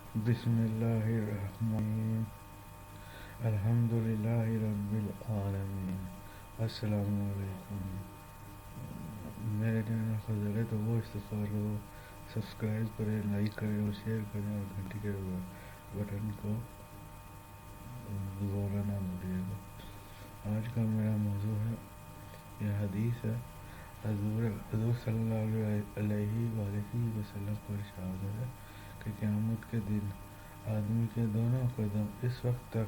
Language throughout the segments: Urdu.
بسم اللہ الرحمن الحمد للہ رب العالمین۔ السلام علیکم۔ میرے چینل خضر ہے تو وہ استغفار کو سبسکرائب کریں، لائک کریں اور شیئر کریں اور گھنٹی کے بٹن کو دوبارہ نہ بھولیے گا۔ آج کا میرا موضوع ہے، یہ حدیث ہے، حضور صلی اللہ علیہ وآلہ وسلم کو ارشاد ہے کہ قیامت کے دن آدمی کے دونوں قدم اس وقت تک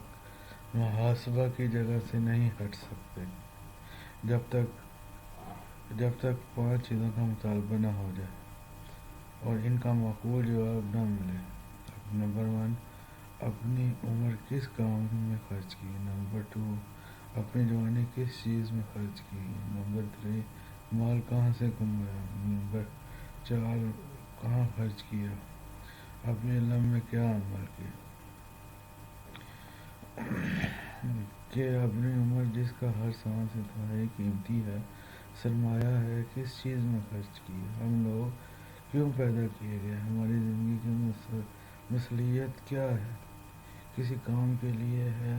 محاسبہ کی جگہ سے نہیں ہٹ سکتے جب تک 5 چیزوں کا مطالبہ نہ ہو جائے اور ان کا معقول جواب نہ ملے۔ نمبر 1، اپنی عمر کس کام میں خرچ کی۔ نمبر 2، اپنی جوانی کس چیز میں خرچ کی۔ نمبر 3، مال کہاں سے کمایا۔ نمبر 4، کہاں خرچ کیا۔ اپنے علم میں کیا عمل کیا۔ کہ اپنی عمر جس کا ہر سانس انتہائی قیمتی ہے، سرمایہ ہے، کس چیز میں خرچ کی۔ ہم لوگ کیوں پیدا کیے گئے، ہماری زندگی کی مصلیت کیا ہے، کسی کام کے لیے ہے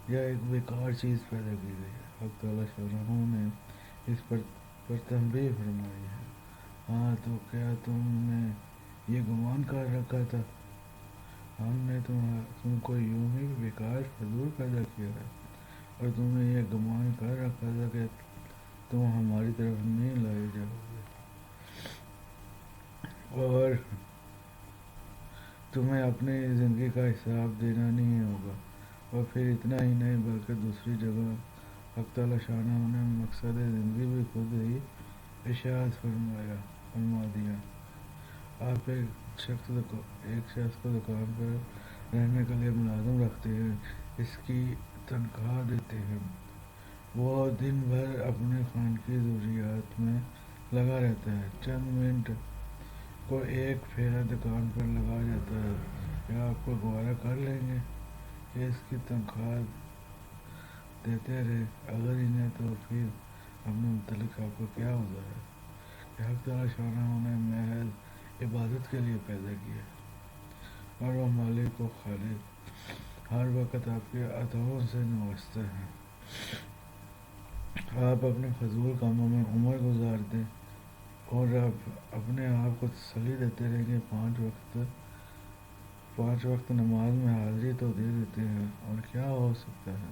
یا ایک بیکار چیز پیدا کی گئی ہے۔ حق تعالیٰ شاہ نے اس پر تنبیہ فرمائی ہے۔ ہاں تو کیا تم نے یہ گمان کر رکھا تھا ہم نے تم کو یوں ہی بیکار فضول پیدا کیا ہے، اور تم نے یہ گمان کر رکھا تھا کہ تم ہماری طرف نہیں لائے جاؤ گے اور تمہیں اپنی زندگی کا حساب دینا نہیں ہوگا۔ اور پھر اتنا ہی نہیں بلکہ دوسری جگہ حق تعالیٰ شاہ نے مقصد زندگی بھی خود ہی ارشاد فرما دیا۔ آپ ایک شخص کو دکان پر رہنے کے لیے ملازم رکھتے ہیں، اس کی تنخواہ دیتے ہیں، وہ دن بھر اپنے خانگی ضروریات میں لگا رہتا ہے، چند منٹ کو ایک پھیرا دکان پر لگا جاتا ہے۔ کیا آپ کو گوارا کر لیں گے کہ اس کی تنخواہ دیتے رہے؟ اگر انہیں تو پھر اپنے متعلق آپ کو کیا ہوتا ہے کہ حق تعالیٰ شاہ نے محض عبادت کے لیے پیدا کیا، اور وہ مالک و خالق ہر وقت آپ کے عطاؤں سے نوازتا ہے۔ آپ اپنے فضول کاموں میں عمر گزار دیں اور آپ اپنے آپ کو تسلی دیتے رہیں کہ 5 وقت نماز میں حاضری تو دے دیتے ہیں، اور کیا ہو سکتا ہے۔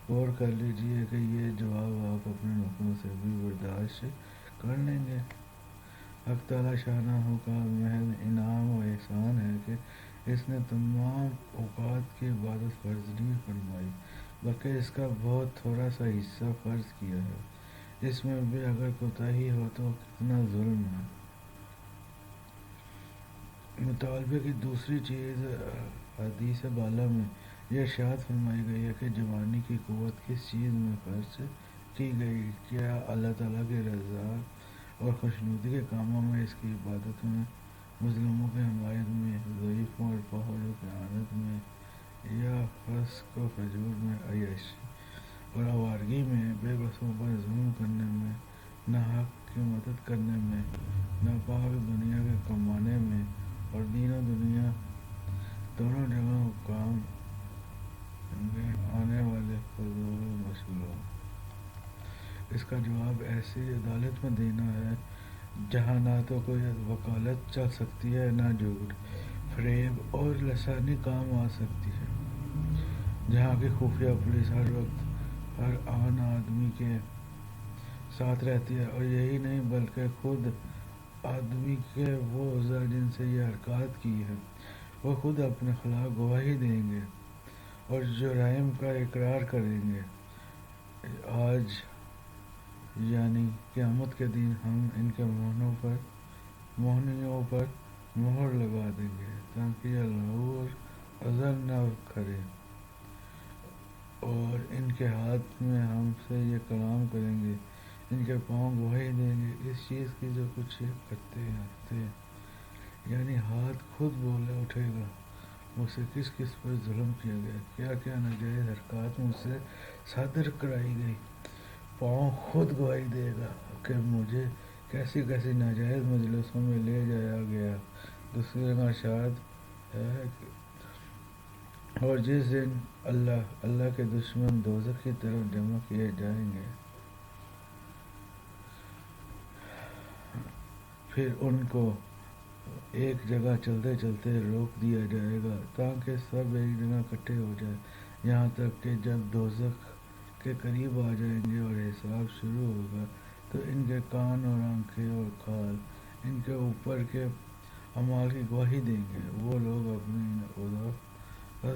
غور کر لیجئے کہ یہ جواب آپ اپنے نوکروں سے بھی برداشت کر لیں گے۔ حق تعالیٰ شاہ کا محض انعام و احسان ہے کہ اس نے تمام اوقات کی عبادت فرض نہیں فرمائی، بلکہ اس کا بہت تھوڑا سا حصہ فرض کیا ہے۔ اس میں بھی اگر کوتاہی ہو تو کتنا ظلم ہے۔ مطالبے کی دوسری چیز حدیث بالا میں یہ ارشاد فرمائی گئی ہے کہ جوانی کی قوت کس چیز میں خرچ کی گئی۔ کیا اللہ تعالیٰ کی رضا اور خوشنودی کے کاموں میں، اس کی عبادت میں، مظلوموں کی حمایت میں، ضعیفوں اور پہاڑوں کی اعانت میں، یا فسق و فجور میں، عیاشی اور آوارگی میں، بے بسوں پر ظلم کرنے میں، ناحق کی مدد کرنے میں، ناپاک دنیا کے کمانے میں، اور دین و دنیا دونوں جگہ کام میں آنے والے فضول مشغلوں۔ اس کا جواب ایسی عدالت میں دینا ہے جہاں نہ تو کوئی وکالت چل سکتی ہے، نہ جھوٹ، فریب اور لسانی کام آ سکتی ہے، جہاں کی خفیہ پولیس ہر وقت ہر آن آدمی کے ساتھ رہتی ہے، اور یہی نہیں بلکہ خود آدمی کے وہ اعضاء جن سے یہ حرکات کی ہے، وہ خود اپنے خلاف گواہی دیں گے اور جرائم کا اقرار کریں گے۔ آج یعنی قیامت کے دن ہم ان کے مہنیوں پر مہر لگا دیں گے تاکہ یہ لغو ازل نہ کریں، اور ان کے ہاتھ میں ہم سے یہ کلام کریں گے، ان کے پاؤں گواہی دیں گے اس چیز کی جو کچھ یہ کرتے تھے۔ یعنی ہاتھ خود بولے اٹھے گا، مجھ سے کس پر ظلم کیا گیا، کیا کیا ناجائز حرکات مجھ سے صادر کرائی گئی۔ پاؤں خود گواہی دے گا کہ مجھے کیسی ناجائز مجلسوں میں لے جایا گیا۔ دوسری جگہ ارشاد ہے اور جس دن اللہ کے دشمن دوزخ کی طرف جمع کیے جائیں گے، پھر ان کو ایک جگہ چلتے چلتے روک دیا جائے گا تاکہ سب ایک جگہ اکٹھے ہو جائیں، یہاں تک کہ جب دوزخ کے قریب آ جائیں گے اور حساب شروع ہوگا تو ان کے کان اور آنکھیں اور کھال ان کے اوپر کے اعمال کی گواہی دیں گے۔ وہ لوگ اپنے خدا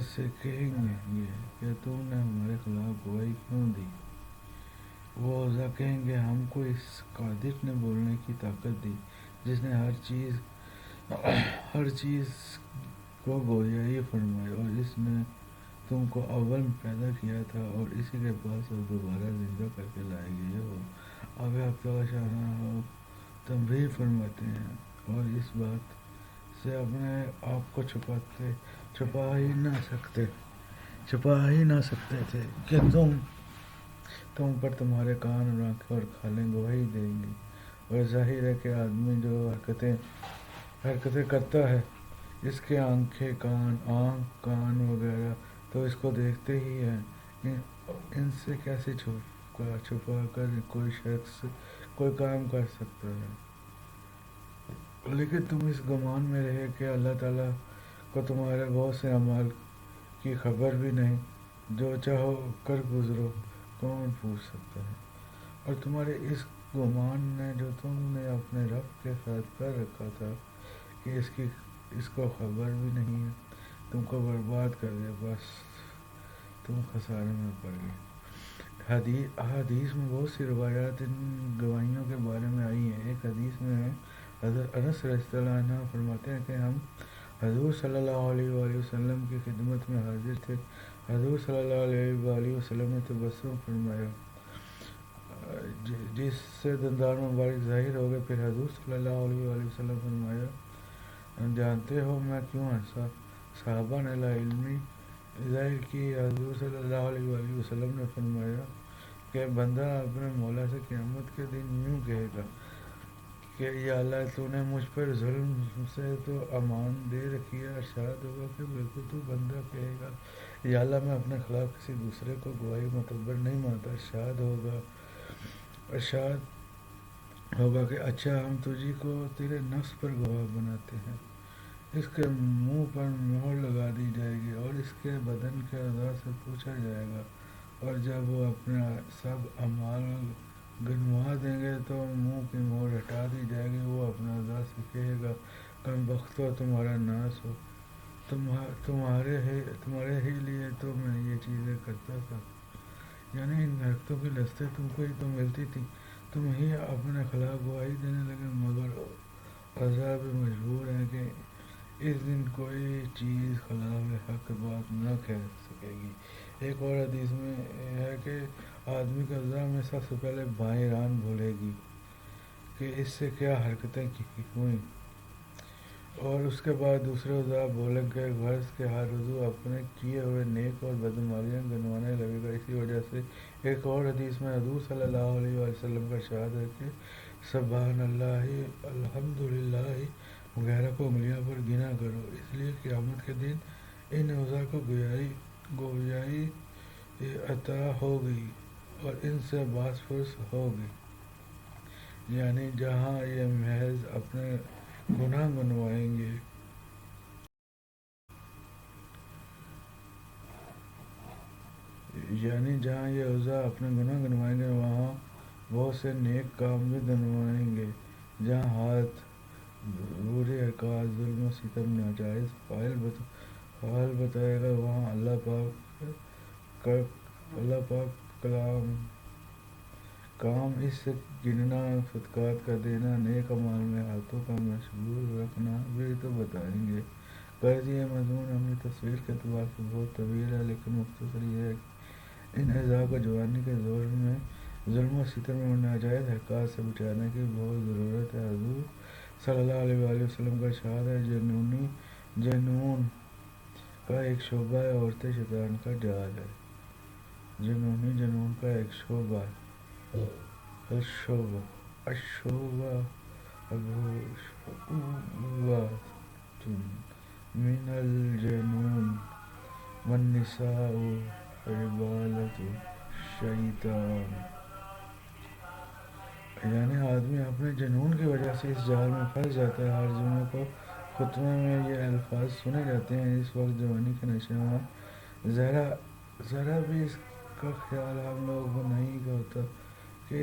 سے کہیں گے کہ تم نے ہمارے خلاف گواہی کیوں دی؟ وہ عزا کہیں گے ہم کو اس قادر نے بولنے کی طاقت دی جس نے ہر چیز کو گویائی فرمائی، اور اس نے تم کو اول میں پیدا کیا تھا اور اسی کے پاس اب دوبارہ زندہ کر کے لائے گئے ہو۔ اب آپ تعالیٰ شاہ ہو تنبیہ فرماتے ہیں اور اس بات سے اپنے آپ کو چھپا ہی نہ سکتے تھے کہ تم پر تمہارے کان اور آنکھیں اور کھالیں گواہی دیں گی، اور ظاہر ہے کہ آدمی جو حرکتیں کرتا ہے اس کے کان وغیرہ تو اس کو دیکھتے ہی ہیں، ان سے کیسے چھپا کر کوئی شخص کوئی کام کر سکتا ہے؟ لیکن تم اس گمان میں رہے کہ اللہ تعالیٰ کو تمہارے بہت سے اعمال کی خبر بھی نہیں، جو چاہو کر گزرو، کون پوچھ سکتا ہے؟ اور تمہارے اس گمان نے جو تم نے اپنے رب کے ساتھ کر رکھا تھا کہ اس کو خبر بھی نہیں ہے، تم کو برباد کر دیا، بس تم خسارے میں پڑ گئے۔ حدیث میں بہت سی روایات ان گواہیوں کے بارے میں آئی ہیں۔ ایک حدیث میں ہے، حضرت انس رضی اللہ عنہ فرماتے ہیں کہ ہم حضور صلی اللہ علیہ وآلہ وسلم کی خدمت میں حاضر تھے، حضور صلی اللہ علیہ وآلہ وسلم نے تبسم فرمایا جس سے دندان مبارک ظاہر ہو گئے، پھر حضور صلی اللہ علیہ وآلہ وسلم فرمایا جانتے ہو میں کیوں ہنسا؟ صحابہ نے لا علمی ظاہر کی۔ حضور صلی اللہ علیہ وآلہ وسلم نے فرمایا کہ بندہ اپنے مولا سے قیامت کے دن یوں کہے گا کہ یا اللہ تو نے مجھ پر ظلم سے تو امان دے رکھی ہے، ارشاد ہوگا کہ بالکل تو بندہ کہے گا یا اللہ میں اپنے خلاف کسی دوسرے کو گواہی معتبر نہیں مانتا، ارشاد ہوگا کہ اچھا ہم تجھی کو تیرے نفس پر گواہ بناتے ہیں۔ اس کے منہ پر مہر لگا دی جائے گی اور اس کے بدن کے اعضاء سے پوچھا جائے گا، اور جب وہ اپنے سب اعمال گنوا دیں گے تو منہ کی مہر ہٹا دی جائے گی، وہ اپنے اعضاء سے کہے گا کم بختو تمہارا ناس ہو، تمہارے ہی لیے تو میں یہ چیزیں کرتا تھا، یعنی ان حرکتوں کی لذتیں تم کو ہی تو ملتی تھی، تم ہی اپنے خلاف گواہی دینے لگے، مگر عذاب مجبور ہے کہ اس دن کوئی چیز خلاف حق بات نہ کہہ سکے گی۔ ایک اور حدیث میں ہے کہ آدمی کے اعضاء میں سب سے پہلے بائیں ران بولے گی کہ اس سے کیا حرکتیں کی ہوئیں، اور اس کے بعد دوسرے اعضاء بولیں گے، غرض کہ ہر عضو اپنے کیے ہوئے نیک اور بدعمالیاں گنوانے لگے گا۔ اسی وجہ سے ایک اور حدیث میں حضور صلی اللہ علیہ وآلہ وسلم کا ارشاد ہے کہ سبحان اللہ، الحمدللہ وغیرہ کو انگلیاں پر گنا کرو، اس لیے قیامت کے دن ان اعضاء کو گویائی عطا ہوگی اور ان سے باس پرس ہوگی، یعنی جہاں یہ محض اپنے گناہ گنوائیں گے وہاں بہت سے نیک کام بھی گنوائیں گے، جہاں ہاتھ برے حرکات ظلم و ستم ناجائز فعل بتائے گا، وہاں اللہ پاک کام اس سے گننا، صدقات کا دینا، نیک اعمال میں ہاتھوں کا مشغول رکھنا بھی تو بتائیں گے۔ غرض یہ مضمون اپنی تصویر کے اعتبار سے بہت طویل ہے، لیکن مختصر یہ ہے کہ ان اعضاء کو جوانی کے دور میں ظلم و ستم اور ناجائز حرکات سے بچانے کی بہت ضرورت ہے۔ حضور صلی اللہ علیہ وآلہ وسلم کا ارشاد ہے جنون کا ایک شعبہ ہے، عورتیں شیطان کا جال ہے۔ جنون کا ایک شعبہ ہے، الشعبہ ابو من الجنون والنساء عبالة الشیطان، یعنی آدمی اپنے جنون کی وجہ سے اس جال میں پھنس جاتا ہے۔ ہر جمعے کو خطبے میں یہ الفاظ سنے جاتے ہیں، اس وقت جوانی کے نشے میں ذرا بھی اس کا خیال ہم لوگوں کو نہیں ہوتا کہ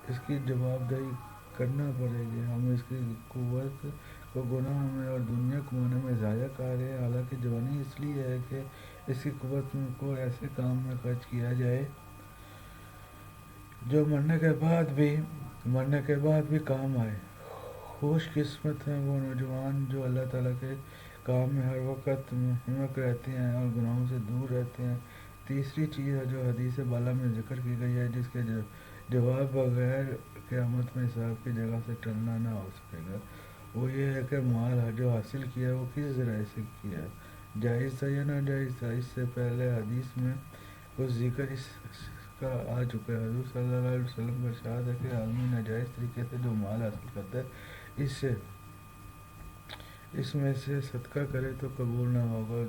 اس کی جواب دہی کرنا پڑے گی۔ ہم اس کی قوت کو گناہ میں اور دنیا کمانے میں ضائع کر رہے ہیں، حالانکہ جوانی اس لیے ہے کہ اس کی قوت کو ایسے کام میں خرچ کیا جائے جو مرنے کے بعد بھی کام آئے۔ خوش قسمت ہیں وہ نوجوان جو اللہ تعالیٰ کے کام میں ہر وقت منہمک رہتے ہیں اور گناہوں سے دور رہتے ہیں۔ تیسری چیز ہے جو حدیث بالا میں ذکر کی گئی ہے، جس کے جواب بغیر قیامت میں حساب کی جگہ سے ٹلنا نہ ہو سکے گا، وہ یہ ہے کہ مال جو حاصل کیا ہے وہ کس ذرائع سے کیا ہے، جائز تھا یا ناجائز تھا۔ اس سے پہلے حدیث میں کچھ ذکر اس کا آ چکا ہے۔ حضور صلی اللہ علیہ وسلم کا ارشاد ہے کہ آدمی ناجائز طریقے سے جو مال حاصل کرتا ہے اس میں سے صدقہ کرے تو قبول نہ ہوگا،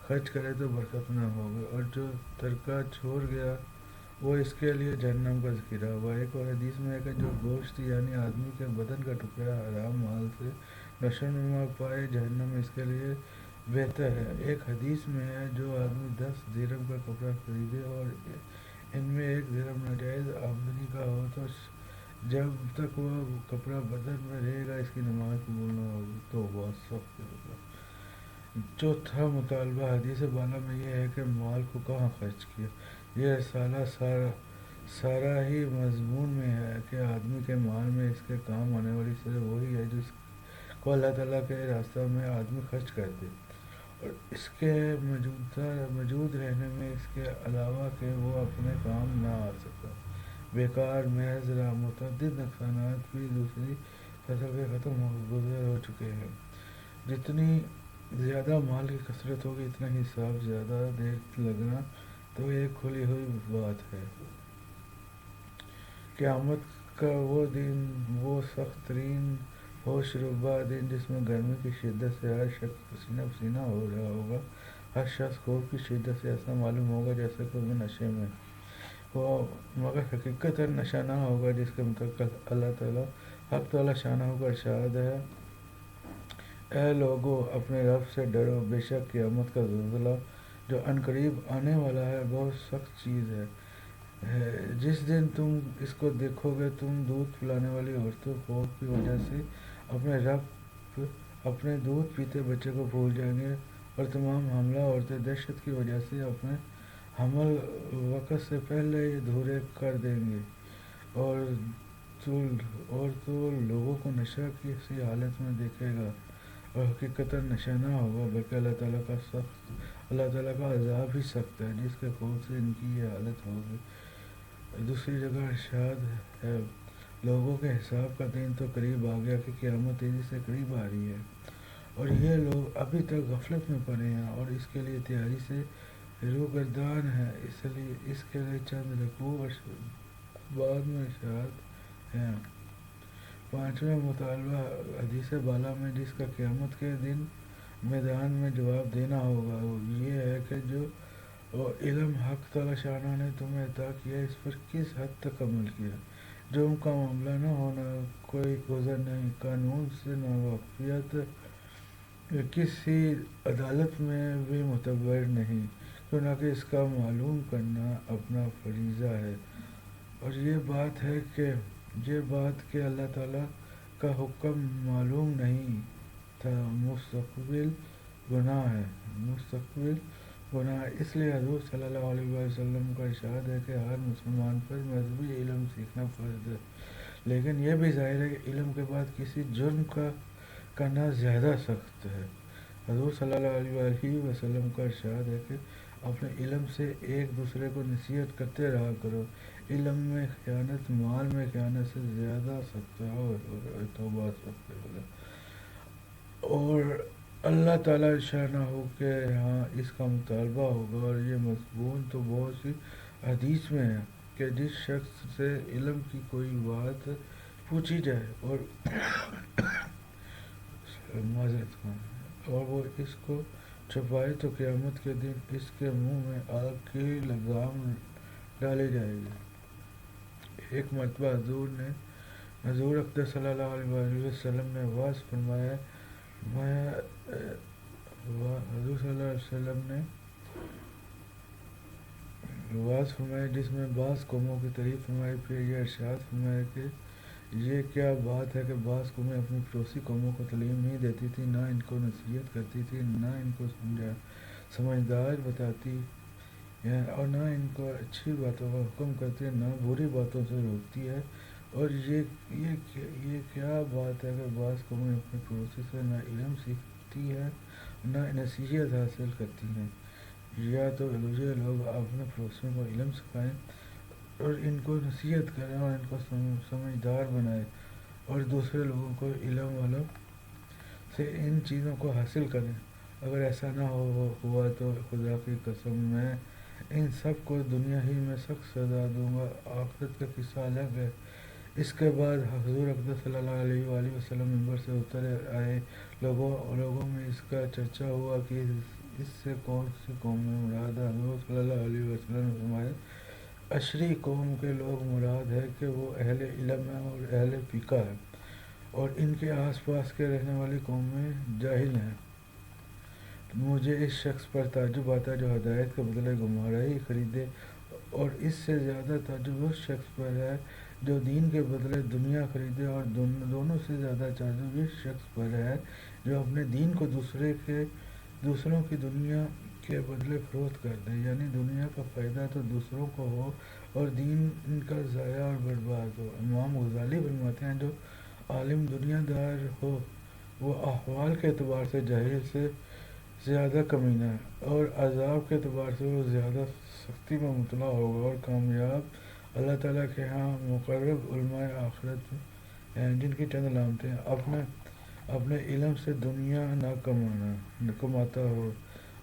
خرچ کرے تو برکت نہ ہوگی، اور جو ترکہ چھوڑ گیا وہ اس کے لیے جہنم کا ذخیرہ ہوا۔ ایک اور حدیث میں ہے کہ جو گوشت یعنی آدمی کے بدن کا ٹکڑا حرام مال سے نشو و نما پائے، جہنم اس کے لیے بہتر ہے۔ ایک حدیث میں ہے جو آدمی 10 درہم کا کپڑا خریدے اور ان میں 1 درہم ناجائز آمدنی کا ہو تو جب تک وہ کپڑا بدن میں رہے گا اس کی نماز قبول نہ ہوگی، تو بہت سخت ہوگا۔ چوتھا مطالبہ حدیث بالا میں یہ ہے کہ مال کو کہاں خرچ کیا۔ یہ رسالہ سارا ہی مضمون میں ہے کہ آدمی کے مال میں اس کے کام آنے والی چیز وہی ہے جس کو اللہ تعالیٰ کے راستہ میں آدمی خرچ کر دے، اور اس کے موجود رہنے میں اس کے علاوہ کہ وہ اپنے کام نہ آ سکتا، بیکار محض رہا۔ متعدد نقصانات بھی دوسری فصل کے گزر ہو چکے ہیں۔ جتنی زیادہ مال کی کثرت ہوگی اتنا ہی حساب زیادہ دیر لگنا تو ایک کھلی ہوئی بات ہے۔ قیامت کا وہ دن، وہ سخت ترین ہوش ربا دن جس میں گرمی کی شدت سے ہر شخص پسینہ پسینہ ہو رہا ہوگا، ہر شخص خوف کی شدت سے ایسا معلوم ہوگا جیسے کہ وہ نشے میں ہو، مگر حقیقتاً نشہ نہ ہوگا، جس کے متعلق اللہ تعالیٰ حق تعالیٰ شانہ کا ارشاد ہے: اے لوگو اپنے رب سے ڈرو، بے شک قیامت کا زلزلہ جو عنقریب آنے والا ہے بہت سخت چیز ہے۔ جس دن تم اس کو دیکھو گے تم دودھ پلانے والی عورتوں خوف کی وجہ سے اپنے دودھ پیتے بچے کو بھول جائیں گے، اور تمام حاملہ عورتیں دہشت کی وجہ سے اپنے حمل وقت سے پہلے ہی دھورے کر دیں گے، اور تو لوگوں کو نشہ کی سی حالت میں دیکھے گا، اور حقیقتاً نشہ نہ ہوگا بلکہ اللہ تعالیٰ کا عذاب ہی سخت ہے جس کے خوف سے ان کی یہ حالت ہوگی۔ دوسری جگہ ارشاد ہے: لوگوں کے حساب کا دن تو قریب آ گیا کہ قیامت تیزی سے قریب آ رہی ہے، اور یہ لوگ ابھی تک غفلت میں پڑے ہیں اور اس کے لیے تیاری سے روگردان ہیں، اس کے لیے چند رکوع بعد میں ارشاد ہے۔ پانچواں مطالبہ حدیث بالا میں جس کا قیامت کے دن میدان میں جواب دینا ہوگا وہ یہ ہے کہ جو علم حق تعالیٰ شانہ نے تمہیں عطا کیا اس پر کس حد تک عمل کیا۔ جرم کا معاملہ نہ ہونا، کوئی عذر نہیں، قانون سے ناواقفیت کسی عدالت میں بھی معتبر نہیں، چنانکہ اس کا معلوم کرنا اپنا فریضہ ہے، اور یہ بات کہ اللہ تعالیٰ کا حکم معلوم نہیں تھا مستقبل گناہ ہے۔ اس لیے حضور صلی اللہ علیہ وسلم کا ارشاد ہے کہ ہر مسلمان پر مذہبی علم سیکھنا فرض ہے، لیکن یہ بھی ظاہر ہے کہ علم کے بعد کسی جرم کا کرنا زیادہ سخت ہے۔ حضور صلی اللہ علیہ وسلم کا ارشاد ہے کہ اپنے علم سے ایک دوسرے کو نصیحت کرتے رہا کرو، علم میں خیانت مال میں خیانت سے زیادہ سخت ہے، توبہ سخت ہے، اور اللہ تعالیٰ شانہ کے ہاں اس کا مطالبہ ہوگا، اور یہ مضمون تو بہت سی حدیث میں ہے کہ جس شخص سے علم کی کوئی بات پوچھی جائے اور اور وہ اس کو چھپائے تو قیامت کے دن اس کے منہ میں آگ کی لگام ڈالی جائے گی۔ ایک مرتبہ حضور اقدس صلی اللہ علیہ وآلہ وسلم نے واضح فرمایا، حضور صلی اللہ علیہ وسلم نے واضح فرمایا جس میں بعض قوموں کی تعریف فرمائی، پھر یہ ارشاد فرمایا کہ یہ کیا بات ہے کہ بعض قومیں اپنی پڑوسی قوموں کو تعلیم نہیں دیتی تھی، نہ ان کو نصیحت کرتی تھی، نہ ان کو سمجھدار بتاتی ہے، اور نہ ان کو اچھی باتوں کا حکم کرتی ہے، نہ بری باتوں سے روکتی ہے۔ اور یہ کیا بات ہے کہ بعض قومیں اپنے پڑوسی سے نہ علم سیکھتی ہے نہ نصیحت حاصل کرتی ہیں۔ یا تو یہ لوگ اپنے پڑوسیوں کو علم سکھائیں اور ان کو نصیحت کریں اور ان کو سمجھدار بنائیں، اور دوسرے لوگوں کو علم والوں سے ان چیزوں کو حاصل کریں۔ اگر ایسا نہ ہوا تو خدا کی قسم میں ان سب کو دنیا ہی میں سخت سزا دوں گا۔ آخرت کا قصہ الگ ہے۔ اس کے بعد حضور اقدس صلی اللہ علیہ وآلہ وسلم منبر سے اتر آئے، لوگوں میں اس کا چرچا ہوا کہ اس سے کون سی قوم میں مراد ہے۔ حضور صلی اللہ علیہ وسلم نے فرمایا، اشری قوم کے لوگ مراد ہے کہ وہ اہل علم ہیں اور اہل فقہ ہیں، اور ان کے آس پاس کے رہنے والی قومیں جاہل ہیں۔ مجھے اس شخص پر تعجب آتا ہے جو ہدایت کے بدلے گمراہی خریدے، اور اس سے زیادہ تعجب اس شخص پر ہے جو دین کے بدلے دنیا خریدے، اور دونوں سے زیادہ تعجب اس شخص پر ہے جو اپنے دین کو دوسروں کی دنیا کے بدلے فروخت کر دے، یعنی دنیا کا فائدہ تو دوسروں کو ہو اور دین ان کا ضائع اور برباد ہو۔ امام غزالی فرماتے ہیں، جو عالم دنیا دار ہو وہ احوال کے اعتبار سے جاہل سے زیادہ کمینہ ہے، اور عذاب کے اعتبار سے وہ زیادہ سختی میں مبتلا ہوگا اور کامیاب۔ اللہ تعالیٰ کے ہاں مقرب علماء آخرت ہیں جن کی چند علامتیں ہیں: اپنے علم سے دنیا نہ کماتا ہو۔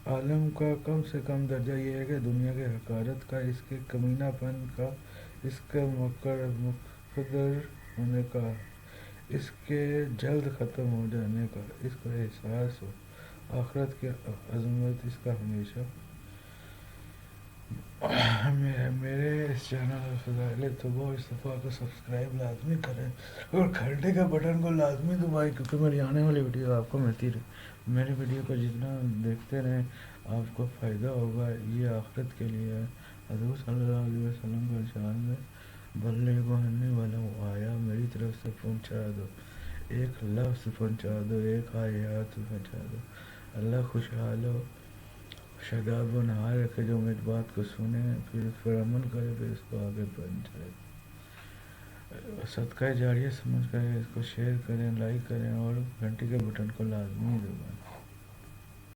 عالم کا کم سے کم درجہ یہ ہے کہ دنیا کی حقارت کا، اس کے کمینہ پن کا، اس کے مقدر ہونے کا، اس کے جلد ختم ہو جانے کا اس کا احساس ہو۔ آخرت کی عظمت اس کا ہمیشہ میرے اس چینل فضائل طب و اصطفیٰ کو سبسکرائب لازمی کریں اور گھنٹے کے بٹن کو لازمی دبائیں، کیونکہ میری آنے والی ویڈیو آپ کو ملتی رہے۔ میری ویڈیو کو جتنا دیکھتے رہیں آپ کو فائدہ ہوگا، یہ آخرت کے لیے ہے۔ حضور صلی اللہ علیہ وسلم کا ارشاد ہے، بلغ عنی ولو آیا، میری طرف سے پہنچا دو، ایک لفظ پہنچا دو، ایک آیات پہنچا دو۔ اللہ خوشحال ہو، شاداب و نہار رکھے جو میری بات کو سنے، پھر اس پر عمل کرے، پھر اس کو آگے پہنچائے۔ صدقہ جاریہ سمجھ کر اس کو شیئر کریں، لائک کریں اور گھنٹی کے بٹن کو لازمی دبائیں۔